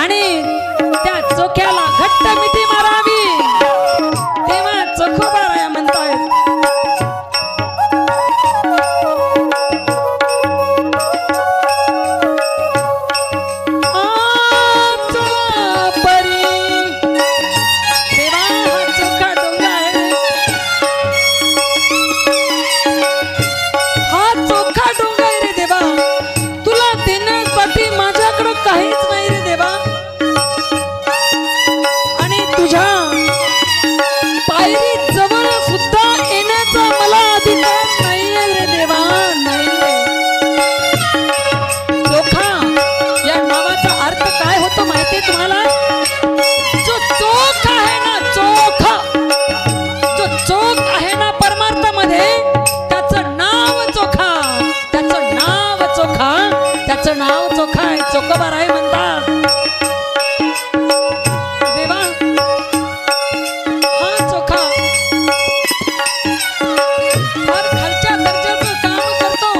Speaker 1: आणि त्या चोख्याला घट्ट मिठी मारावी. तेव्हा चोखोबाराया म्हणतायत. आचा परी. देवा हा चोखा डोंगा आहे, हा चोखा डोंगा आहे रे देवा. तुला देण्यासाठी माझ्याकडं काहीच नाही रे देवा, आणि तुझ्या पायरी जवळ सुद्धा येण्याचा मला अधिकार नाहीये रे देवा, नाहीये. चोखा या नावाचा अर्थ काय होतो माहितीये तुम्हाला? जो चोख आहे ना, चोख, जो चोख आहे ना परमार्थामध्ये, त्याचं नाव चोखा, त्याचं नाव चोखा, त्याचं नाव चोखा आहे. चोखोबाराय म्हणतात. देवा हा चोखा फार खालच्या दर्जाचं काम करतो.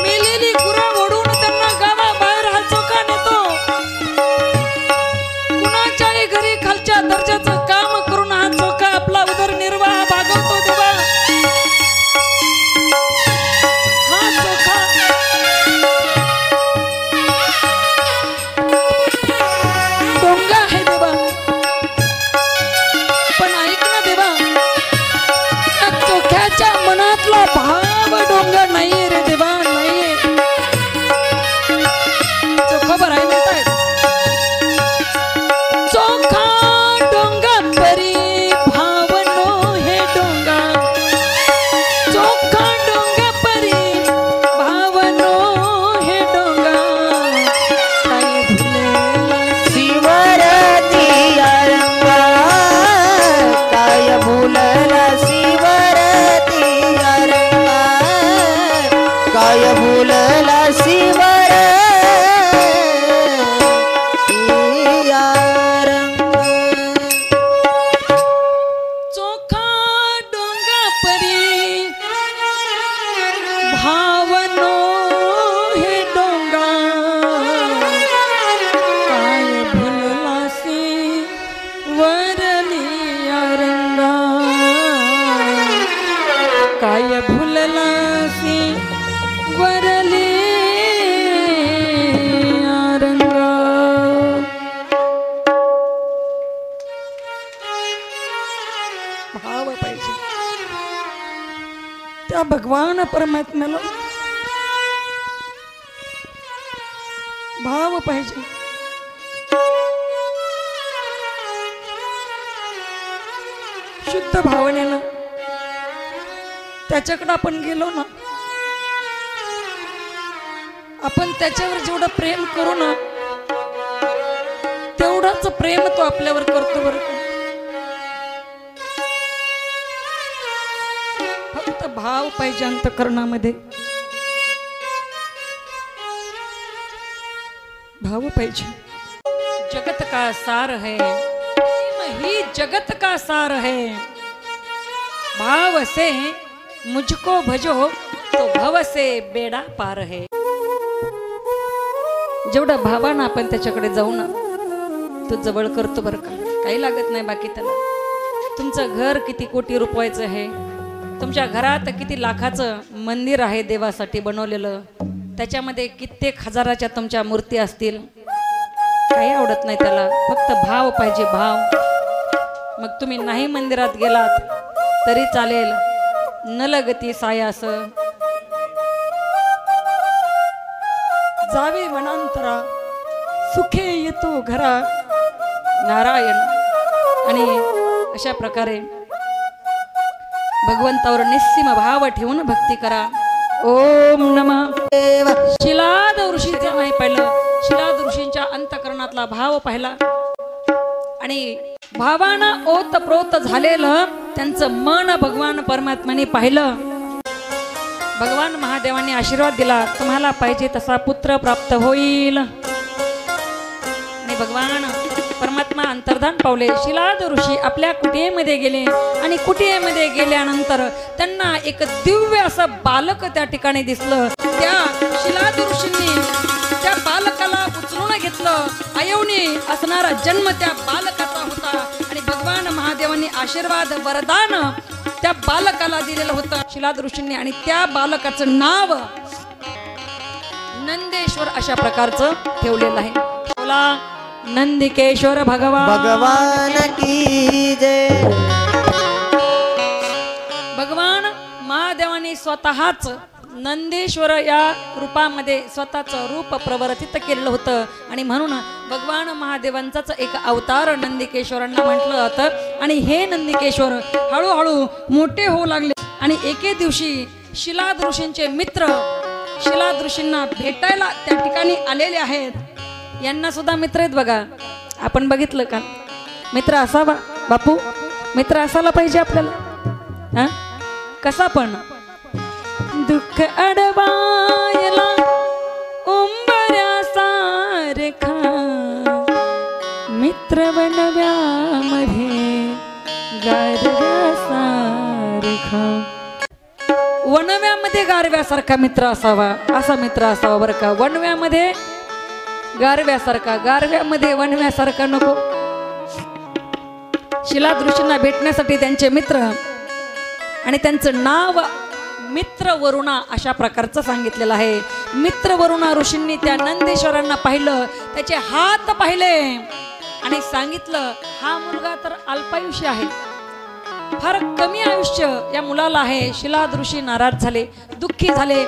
Speaker 1: मेलेली गुरं ओढून त्यांना गावाबाहेर हा चोखा नेतो. कुणाच्याही घरी खालच्या दर्जाचं काम करून हा चोखा आपला उदरनिर्वाह भागवतो. देवा हा चोखा
Speaker 2: भुललासी वरती रंगा काय भुललासी वरती रंगा
Speaker 1: चोखा डोंगा परी भावनो हे डोंगा काय भुललासी वरलिया रंगा काय भुललासी वरलिया रंगा. भाव पाहिजे त्या भगवान परमात्म्याला, भाव पाहिजे. शुद्ध भावनेनं त्याच्याकडे आपण गेलो ना, आपण त्याच्यावर जेवढं प्रेम करू ना तेवढाच प्रेम तो आपल्यावर करतो बरं का. फक्त भाव पाहिजे अंतःकरणामध्ये, भाव पाहिजे. जगत का सार है ही जगत का सार है, भाव से मुझको भजो तो भव से बेड़ा पार है. जेवढा भावानं आपण त्याच्याकडे जाऊ ना तो जवळ करतो बरं का. काही लागत नाही बाकी त्याला. तुमचं घर किती कोटी रुपयाचं आहे, तुमच्या घरात किती लाखाचं मंदिर आहे देवासाठी बनवलेलं, त्याच्यामध्ये कित्येक हजाराच्या तुमच्या मूर्ती असतील, काही आवडत नाही त्याला. फक्त भाव पाहिजे, भाव. मग तुम्ही नाही मंदिरात गेलात तरी चालेल. नलगती सायास जावे वनांतरा सुखे येतो घरा नारायण. आणि अशा प्रकारे भगवंतावर निस्सीम भाव ठेवून भक्ती करा. ओम नमः
Speaker 2: देव
Speaker 1: शिलाद ऋषीचं नाही पाहिलं, शिलाद ऋषींच्या अंतःकरणातला भाव पाहिला आणि भावानं ओतप्रोत झालेलं त्यांचं मन भगवान परमात्म्याने पाहिलं. भगवान महादेवांनी आशीर्वाद दिला, तुम्हाला पाहिजे तसा पुत्र प्राप्त होईल. आणि भगवान परमात्मा अंतर्धान पावले. शिलाद ऋषी आपल्या कुटियेमध्ये गेले आणि कुटियेमध्ये गेल्यानंतर त्यांना एक दिव्य असं बालक त्या ठिकाणी दिसलं. त्या शिलाद ऋषींनी त्या बालकाला उचलून घेतलं. अयवनी असणारा जन्म त्या बालकाचा होता आणि भगवान महादेवांनी आशीर्वाद वरदान त्या बालकाला दिलेलं होतं शिलाद ऋषींनी. आणि त्या बालकाचं नाव नंदेश्वर अशा प्रकारचं ठेवलेलं आहे. बोला नंदिकेश्वर
Speaker 2: भगवान की जय.
Speaker 1: भगवान महादेवांनी स्वतःच नंदेश्वर या रूपामध्ये स्वतःचं रूप प्रवर्तित केलेलं होतं आणि म्हणून भगवान महादेवांचाच एक अवतार नंदिकेश्वरांना म्हटलं जातं. आणि हे नंदिकेश्वर हळूहळू मोठे होऊ लागले आणि एके दिवशी शिलाद ऋषींचे मित्र शिलाद ऋषींना भेटायला त्या ठिकाणी आलेले आहेत. यांना सुद्धा मित्र आहेत बघा. आपण बघितलं का मित्र असावा बापू, मित्र असायला पाहिजे आपल्याला. हा कसा पण दुःख अडवायला उंबऱ्यासारखा मित्र वनव्यामध्ये गारव्यासारखा. वनव्यामध्ये गारव्यासारखा मित्र असावा, असा मित्र असावा बरं का. वनव्यामध्ये गारव्यासारखा, गारव्यामध्ये वनव्यासारखा नको. शिलाद ऋषींना भेटण्यासाठी त्यांचे मित्र आणि त्यांचं नाव मित्र वरुणा अशा प्रकारचं सांगितलेलं आहे. मित्र वरुणा ऋषींनी त्या नंदेश्वरांना पाहिलं, त्याचे हात पाहिले आणि सांगितलं हा मुलगा तर अल्पायुष्य आहे, फार कमी आयुष्य या मुलाला आहे. शिलाद ऋषी नाराज झाले, दुःखी झाले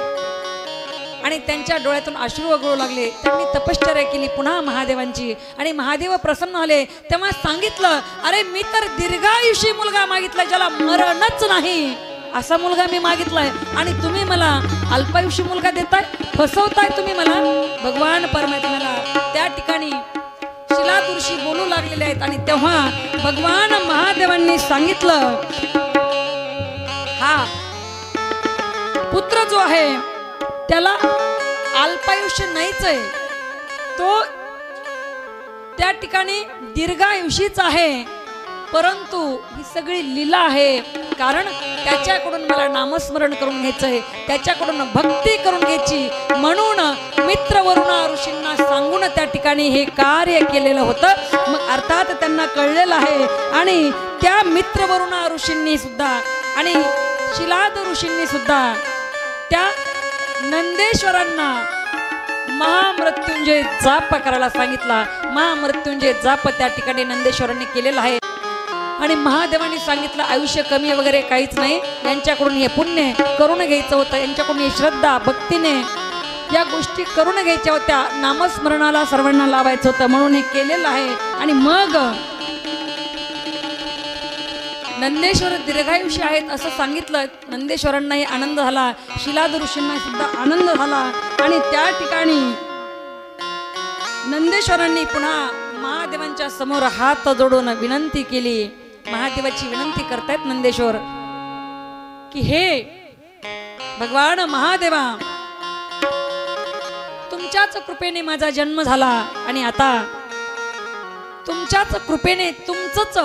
Speaker 1: आणि त्यांच्या डोळ्यातून अश्रू वगळू लागले. त्यांनी तपश्चर्या केली पुन्हा महादेवांची आणि महादेव प्रसन्न झाले. तेव्हा सांगितलं अरे मी तर दीर्घायुषी मुलगा मागितला, ज्याला मरणच नाही असा मुलगा मी मागितलाय आणि तुम्ही मला अल्पायुषी मुलगा देताय, फसवताय तुम्ही मला. भगवान परमात्म्याला त्या ठिकाणी शिलादृषी बोलू लागलेले आहेत. आणि तेव्हा भगवान महादेवांनी सांगितलं, हा पुत्र जो आहे त्याला अल्पायुष्य नाहीच आहे, तो त्या ठिकाणी दीर्घायुषीच आहे, परंतु ही सगळी लीला आहे. कारण त्याच्याकडून मला नामस्मरण करून घ्यायचंय, त्याच्याकडून भक्ती करून घ्यायची, म्हणून मित्रवरुणा ऋषींना सांगून त्या ठिकाणी हे कार्य केलेलं होतं. मग अर्थात त्यांना कळलेलं आहे. आणि त्या मित्रवरुणा ऋषींनी सुद्धा आणि शिलाद ऋषींनी सुद्धा त्या नंदेश्वरांना महामृत्युंजय जाप करायला सांगितला. महामृत्युंजय जाप त्या ठिकाणी नंदेश्वरांनी केलेला आहे. आणि महादेवांनी सांगितलं, आयुष्य कमी वगैरे काहीच नाही, यांच्याकडून हे पुण्य करून घ्यायचं होतं, यांच्याकडून हे श्रद्धा भक्तीने या गोष्टी करून घ्यायच्या होत्या, नामस्मरणाला सर्वांना लावायचं होतं, म्हणून हे केलेलं आहे. आणि मग नंदेश्वर दीर्घायुष्य आहेत असं सांगितलं. नंदेश्वरांनाही आनंद झाला, शिलाद ऋषींना सुद्धा आनंद झाला. आणि त्या ठिकाणी नंदेश्वरांनी पुन्हा महादेवांच्या समोर हात जोडून विनंती केली. महादेवाची विनंती करतायत नंदेश्वर की हे भगवान महादेवा, तुमच्याच कृपेने माझा जन्म झाला आणि आता तुमच्याच कृपेने तुमचंच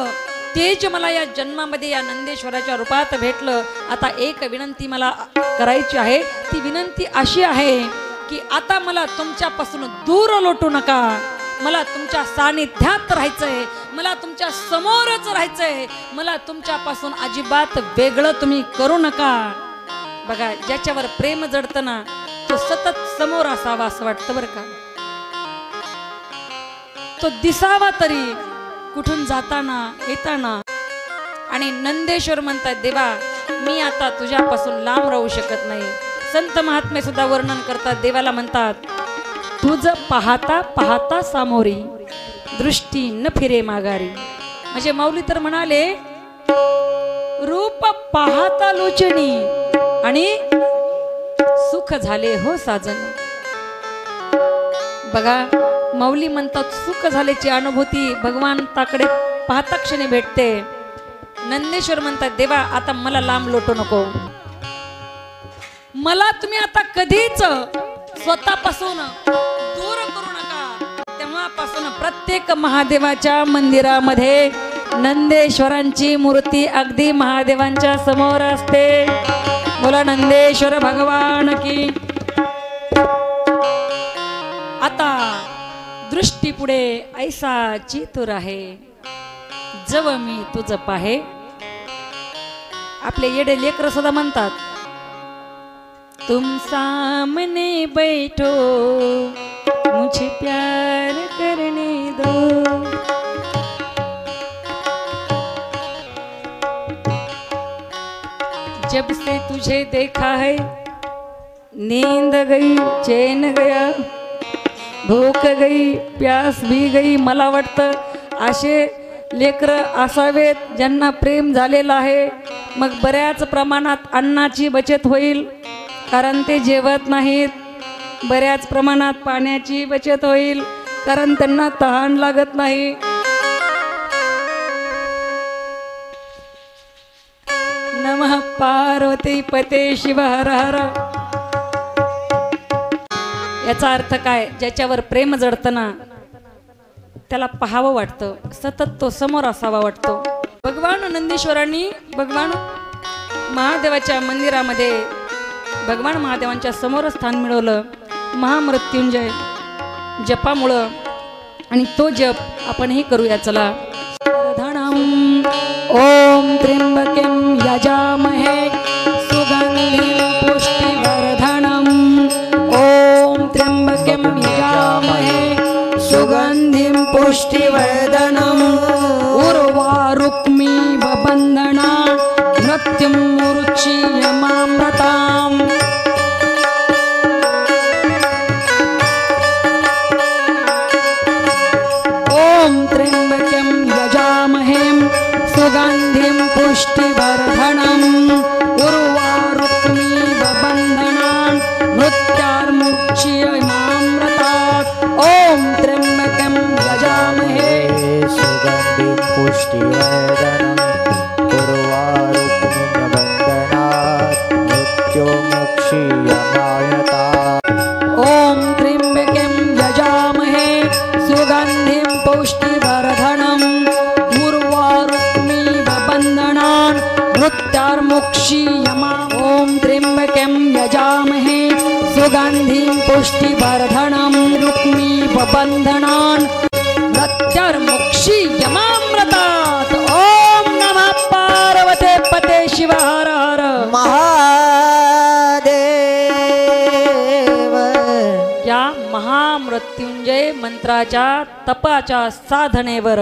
Speaker 1: तेज मला या जन्मामध्ये या नंदेश्वराच्या रूपात भेटलं. आता एक विनंती मला करायची आहे. ती विनंती अशी आहे की आता मला तुमच्यापासून दूर लोटू नका, मला तुमच्या सानिध्यात राहायचंय, मला तुमच्या समोरच राहायचंय, मला तुमच्यापासून अजिबात वेगळं तुम्ही करू नका. बघा, ज्याच्यावर प्रेम जडतं ना तो सतत समोर असावा असं वाटतं बरं का. तो दिसावा तरी कुठून जाताना येताना. आणि नंदेश्वर म्हणतात, देवा मी आता तुझ्यापासून लांब राहू शकत नाही. संत महात्मे सुद्धा वर्णन करतात, देवाला म्हणतात, तुझ पाहता पाहता सामोरी दृष्टी न फिरे माघारी. म्हणजे माऊली तर म्हणाले, रूप पाहता लोचनी आणि सुख झाले हो साजन. बघा, माऊली म्हणतात सुख झाल्याची अनुभूती भगवंताकडे पाहता क्षणी भेटते. नंदेश्वर म्हणतात, देवा आता मला लांब लोटू नको, मला तुम्ही आता कधीच स्वतःपासून दूर करू नका. तेव्हापासून प्रत्येक महादेवाच्या मंदिरामध्ये नंदेश्वरांची मूर्ती अगदी महादेवांच्या समोर असते. बोला नंदेश्वर भगवान की. आता दृष्टी पुढे ऐसा चितूर आहे, जव मी तुझ पाहे. आपले येडे लेकर सुद्धा म्हणतात, तुम सामने बैठो मुझे प्यार करने दो. जब से तुझे देखा है नींद गई चैन गया, भूक गई प्यास भी गई. मला वाटतं असे लेकर असावेत ज्यांना प्रेम झालेलं आहे. मग बऱ्याच प्रमाणात अन्नाची बचत होईल, कारण ते जेवत नाहीत. बऱ्याच प्रमाणात पाण्याची बचत होईल, कारण त्यांना तहान लागत नाही. नमः पार्वती पते शिव हर हर. याचा अर्थ काय, ज्याच्यावर प्रेम जडतं ना त्याला पाहावं वाटतं, सतत तो समोर असावा वाटतो. भगवान नंदीश्वरांनी भगवान महादेवाच्या मंदिरामध्ये भगवान महादेवांच्या समोर स्थान मिळवलं महामृत्युंजय जपामुळं. आणि तो जप आपणही करूया. चला. ओम त्र्यंबकं यजामहे सुगंधिं पुष्टिवर्धनम्. ओम त्र्यंबकं यजामहे सुगंधिं पुष्टिवर्धनम्. उर्वारुक्मिव बन्धना मृत्युं मुरुच्यमामृताम्. ओम त्र्यंबकं यजामहे सुगंधिं पुष्टिवर्धनम्. उर्वारुक्मिव बन्धनान् मृत्युर्मुच्यमामृतात्. ओम त्र्यंबकं यजामहे मृत्यार्मुक्षी यमा ओम त्र्यंबकं यजामहे सुगंधिं पुष्टिवर्धनं रुक्मीवबन्धनान् मृत्यार्मुक्षी यमामृतात् ओम नमः पार्वते पते शिव हर हर
Speaker 2: महादेव.
Speaker 1: या महामृत्युंजय मंत्राच्या तपाच्या साधनेवर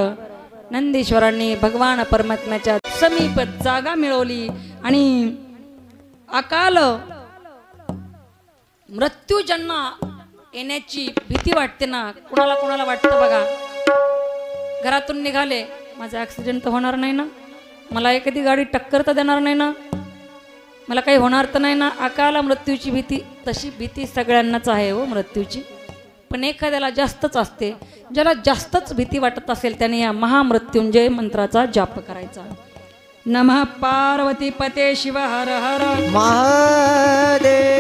Speaker 1: नंदीश्वरांनी भगवान परमात्म्याच्या समीप जागा मिळवली आणि अकाल मृत्यू ज्यांना येण्याची भीती वाटते ना, कुणाला कुणाला वाटतं बघा, घरातून निघाले माझा ॲक्सिडेंट तर होणार नाही ना, मला एखादी गाडी टक्कर तर देणार नाही ना, मला काही होणार तर नाही ना, अकाल मृत्यूची भीती. तशी भीती सगळ्यांनाच आहे हो मृत्यूची, पण एखाद्याला जास्तच असते. ज्याला जास्तच भीती वाटत असेल त्याने या महामृत्युंजय मंत्राचा जाप करायचा. नमः पार्वती पते शिव हर हर
Speaker 2: महादेव.